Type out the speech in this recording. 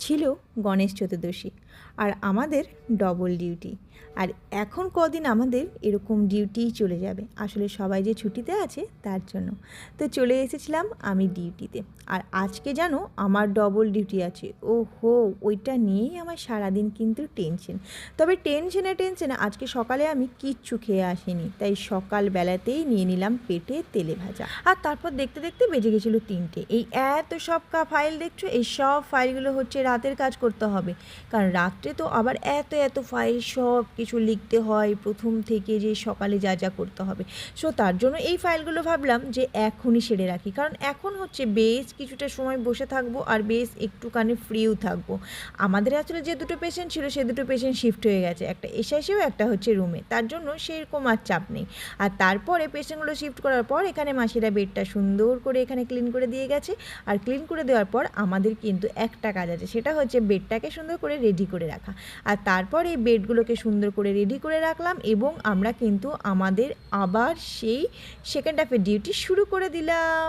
ছিল গণেশ চতুর্দশী আর আমাদের double duty. আর এখন কদিন আমাদের এরকম ডিউটিই চলে যাবে, আসলে সবাই যে ছুটিতে আছে তার জন্য। তো চলে এসেছিলাম আমি ডিউটিতে, আর আজকে জানো আমার ডবল ডিউটি আছে। ও হো, ওইটা নিয়েই আমার সারাদিন কিন্তু টেনশন। তবে টেনশনে আজকে সকালে আমি কিচ্ছু খেয়ে আসিনি, তাই সকালবেলাতেই নিয়ে নিলাম পেটে তেলে ভাজা। আর তারপর দেখতে দেখতে বেজে গেছিলো 3টে। এই এত সব ফাইল দেখছো, এই সব ফাইলগুলো হচ্ছে রাতের কাজ করতে হবে, কারণ রাত্রে তো আবার এত এত ফাইল সব কিছু লিখতে হয় প্রথম থেকে, যে সকালে যা যা করতে হবে। সো তার জন্য এই ফাইলগুলো ভাবলাম যে এখনই সেরে রাখি, কারণ এখন হচ্ছে বেশ কিছুটা সময় বসে থাকবো আর বেশ একটুখানি ফ্রিও থাকবো। আমাদের আসলে যে দুটো পেশেন্ট ছিল সে দুটো পেশেন্ট শিফট হয়ে গেছে, একটা এসআইসিউ একটা হচ্ছে রুমে, তার জন্য সেরকম আর চাপ নেই। আর তারপরে পেশেন্টগুলো শিফট করার পর এখানে মাসিরা বেডটা সুন্দর করে এখানে ক্লিন করে দিয়ে গেছে। আর ক্লিন করে দেওয়ার পর আমাদের কিন্তু একটা কাজ আছে, সেটা হচ্ছে বেডটাকে সুন্দর করে রেডি করে রাখা। আর তারপর এই বেডগুলোকে সুন্দর করে রেডি করে রাখলাম এবং আমরা কিন্তু আমাদের আবার সেই সেকেন্ড হাফের ডিউটি শুরু করে দিলাম।